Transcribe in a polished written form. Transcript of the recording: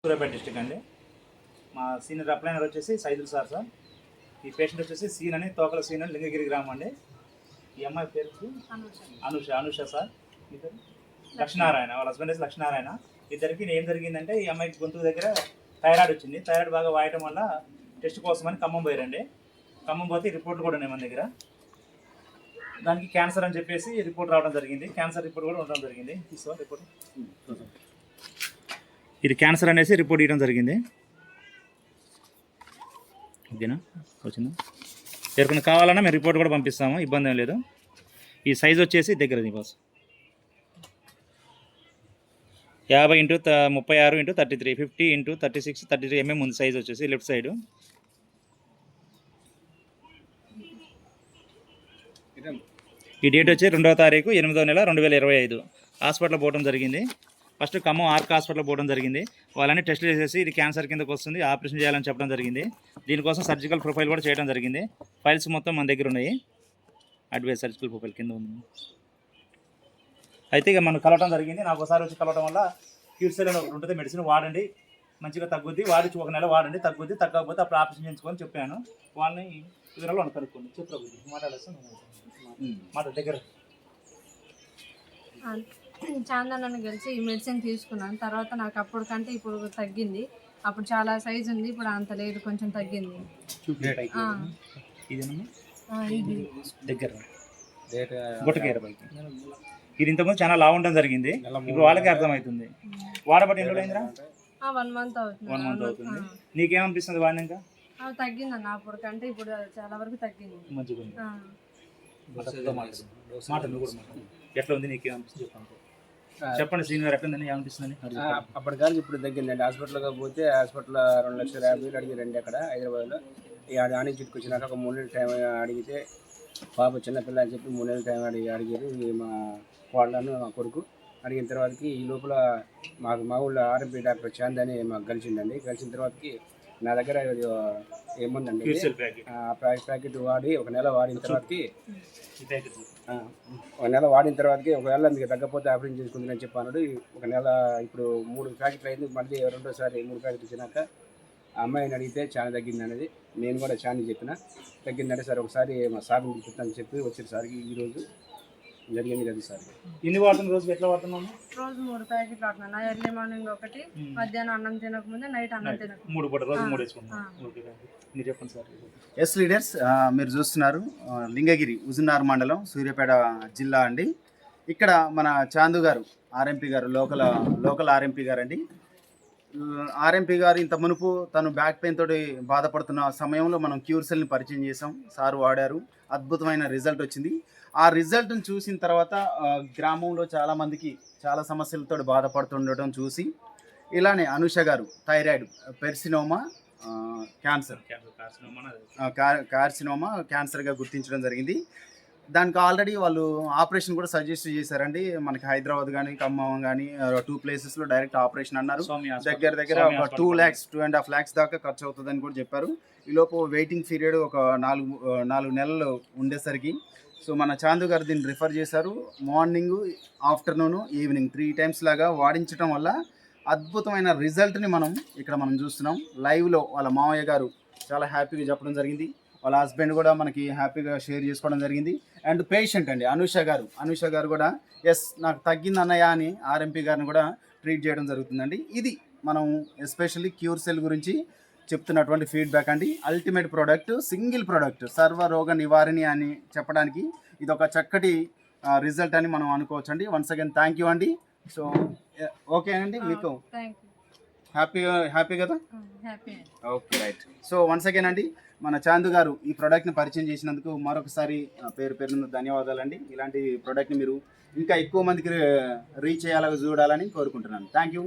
Suryapet district అండి. మా senior అప్లైనర్ వచ్చేసి సైదుల్ సార్. ఈ పేషెంట్ వచ్చేసి సీన్ అని తోకల సీన్ అని లింగగిరి గ్రామం అండి. ఈ అమ్మాయి పేరు అనుష సార్. ఇద్దరు లక్ష్మీనారాయణ, వాళ్ళ హస్బెండ్ వచ్చి లక్ష్మీనారాయణ. ఇద్దరికి ఏం జరిగిందంటే ఈ అమ్మాయికి గొంతు దగ్గర థైరాయిడ్ వచ్చింది. థైరాయిడ్ బాగా వాయటం వల్ల టెస్ట్ కోసమని ఖమ్మం పోయారండి. ఖమ్మం పోతే రిపోర్ట్లు కూడా ఉన్నాయి మన దగ్గర. దానికి క్యాన్సర్ అని చెప్పేసి రిపోర్ట్ రావడం జరిగింది. క్యాన్సర్ రిపోర్ట్ కూడా ఉండడం జరిగింది. తీసుకో రిపోర్ట్. ఇది క్యాన్సర్ అనేసి రిపోర్ట్ ఇవ్వడం జరిగింది. ఓకేనా, వచ్చిందా? ఎవరికైనా కావాలన్నా మేము రిపోర్ట్ కూడా పంపిస్తాము, ఇబ్బంది ఏం లేదు. ఈ సైజ్ వచ్చేసి దగ్గర బాస్ 50x36x33 50x36x33 mm ఉంది సైజ్ వచ్చేసి లెఫ్ట్ సైడ్. ఈ డేట్ వచ్చి 2వ తారీఖు 8వ నెల 2025 హాస్పిటల్ పోవడం జరిగింది. ఫస్ట్ ఖమ్మం ఆర్క్ హాస్పిటల్ పోవడం జరిగింది. వాళ్ళని టెస్ట్ చేసేసి ఇది క్యాన్సర్ కిందకు వస్తుంది, ఆపరేషన్ చేయాలని చెప్పడం జరిగింది. దీనికోసం సర్జికల్ ప్రొఫైల్ కూడా చేయడం జరిగింది. ఫైల్స్ మొత్తం మన దగ్గర ఉన్నాయి. అడ్వైస్ సర్జికల్ ప్రొఫైల్ కింద ఉంది. అయితే ఇక మనం కలవడం జరిగింది. నాకు ఒకసారి వచ్చి కలవడం వల్ల క్యూర్సెల్ అని ఒకటి ఉంటుంది, మెడిసిన్ వాడండి మంచిగా తగ్గుద్ది, వాడి 1 నెల వాడండి, తగ్గుద్ది, తగ్గకపోతే అప్పుడు ఆపరేషన్ చేయించుకొని చెప్పాను. వాళ్ళని వివరాలు వాళ్ళు కనుక్కోండి. చెప్పు మాట్లాడేస్తాను మాట దగ్గర. చాందనని గెలిచి ఈ మెడిసిన్ తీసుకున్నాను. తర్వాత నాకు అప్పుడు కంటే ఇప్పుడు తగ్గింది. అప్పుడు చాలా సైజు ఉంది, ఇప్పుడు అంత లేదు, కొంచెం తగ్గింది. ఇది దగ్గర ఇది ఇంతకుముందు చాలా లావు ఉండడం జరిగింది. ఇప్పుడు వాళ్ళకే అర్థమవుతుంది. వాడబట్టి ఎన్ని రోజులు అయిందిరా? 1 మంత్ అవుతుంది. 1 మంత్ అవుతుంది. నీకేమనిపిస్తుంది వాడినాక? తగ్గిందన్న అప్పుడు కంటే ఇప్పుడు చాలా వరకు తగ్గింది. మంచిగా మాట నువ్వు కూడా మాట ఎట్లా ఉంది నీకేమనిపిస్తుంది చెప్పండి సీనియర్. ఎట్లా ఉందని ఏమనిపిస్తుంది? అప్పటికాదు ఇప్పుడు తగ్గిందండి. హాస్పిటల్గా పోతే హాస్పిటల్ 2,50,000 అడిగారండి అక్కడ హైదరాబాద్లో. ఆడి చుట్టుకు వచ్చినాక ఒక 3 నెలల టైం అడిగితే పాప చిన్నపిల్ల అని చెప్పి 3 నెలల టైం అడిగారు. మా వాళ్ళను మా కొడుకు అడిగిన తర్వాతకి ఈ లోపల మా ఊళ్ళో ఆర్ఎంపీ డాక్టర్ చాంద్ అని మాకు కలిసిందండి. కలిసిన తర్వాతకి నా దగ్గర ఏముందండి ప్యాకెట్ వాడి 1 నెల వాడిన తర్వాతకి ఒకవేళ మీకు తగ్గపోతే ఆపరేషన్ చేసుకుందని చెప్పాను. 1 నెల ఇప్పుడు 3 ప్యాకెట్లు అయింది. మళ్ళీ 2వ సారి 3 ప్యాకెట్లు ఇచ్చినాక ఆ అమ్మాయిని అడిగితే చాలా తగ్గింది అనేది. నేను కూడా చాలా చెప్పిన తగ్గిందంటే సార్ ఒకసారి మా సార్ని పిలుపుతానని చెప్పి వచ్చారు సార్. ఈరోజు జరిగింది కదా సార్. ఎన్ని వాడుతున్న రోజు ఎట్లా వాడుతున్నాము? రోజు 3 ప్యాకెట్లు వాడుతున్నాను. ఎర్లీ మార్నింగ్ ఒకటి, మధ్యాహ్నం అన్నం తినకముందే, నైట్ అన్నం తినక 3 పూట రోజు 3 వేసుకుంటాం. మీరు చెప్పండి సార్. ఎస్ లీడర్స్, మీరు చూస్తున్నారు లింగగిరి హుజూర్నగర్ మండలం సూర్యాపేట జిల్లా అండి. ఇక్కడ మన చాందు గారు ఆర్ఎంపీ గారు లోకల్ ఆర్ఎంపీ గారు అండి. ఆర్ఎంపీ గారు ఇంత మునుపు తను బ్యాక్ పెయిన్ తోటి బాధపడుతున్న సమయంలో మనం క్యూర్సెల్ని పరిచయం చేసాం. సార్ వాడారు, అద్భుతమైన రిజల్ట్ వచ్చింది. ఆ రిజల్ట్ని చూసిన తర్వాత గ్రామంలో చాలామందికి చాలా సమస్యలతో బాధపడుతుండటం చూసి ఇలానే అనుష గారు థైరాయిడ్, పెర్సినోమా, కార్సినోమా క్యాన్సర్గా గుర్తించడం జరిగింది. దానికి ఆల్రెడీ వాళ్ళు ఆపరేషన్ కూడా సజెస్ట్ చేశారండి. మనకి హైదరాబాద్ కానీ ఖమ్మం కానీ 2 ప్లేసెస్లో డైరెక్ట్ ఆపరేషన్ అన్నారు. దగ్గర ఒక 2.5 lakhs దాకా ఖర్చు అవుతుందని కూడా చెప్పారు. ఈలోపు వెయిటింగ్ పీరియడ్ ఒక 4 నెలలు ఉండేసరికి సో మన చాందు గారు దీన్ని రిఫర్ చేశారు. మార్నింగ్, ఆఫ్టర్నూన్, ఈవినింగ్ 3 times లాగా వాడించడం వల్ల అద్భుతమైన రిజల్ట్ని మనం చూస్తున్నాం. లైవ్లో వాళ్ళ మావయ్య గారు చాలా హ్యాపీగా చెప్పడం జరిగింది. వాళ్ళ హస్బెండ్ కూడా మనకి హ్యాపీగా షేర్ చేసుకోవడం జరిగింది. అండ్ పేషెంట్ అండి అనుష గారు కూడా ఎస్ నాకు తగ్గింది అన్నయ్య అని ఆర్ఎంపీ గారిని కూడా ట్రీట్ చేయడం జరుగుతుందండి. ఇది మనం ఎస్పెషల్లీ క్యూర్సెల్ గురించి చెప్తున్నటువంటి ఫీడ్బ్యాక్ అండి. అల్టిమేట్ ప్రోడక్ట్, సింగిల్ ప్రోడక్ట్, సర్వరోగ నివారణి అని చెప్పడానికి ఇది ఒక చక్కటి రిజల్ట్ అని మనం అనుకోవచ్చు అండి. వన్స్ అగైన్ థ్యాంక్ యూ అండి. సో ఓకే అండి, మీకు హ్యాపీ కదా? Okay right. So once again అండి మన చాందు గారు ఈ ప్రోడక్ట్ని పరిచయం చేసినందుకు మరొకసారి పేరు ధన్యవాదాలండి. ఇలాంటి ప్రోడక్ట్ని మీరు ఇంకా ఎక్కువ మందికి రీచ్ అయ్యేలాగా చూడాలని కోరుకుంటున్నాను. Thank you.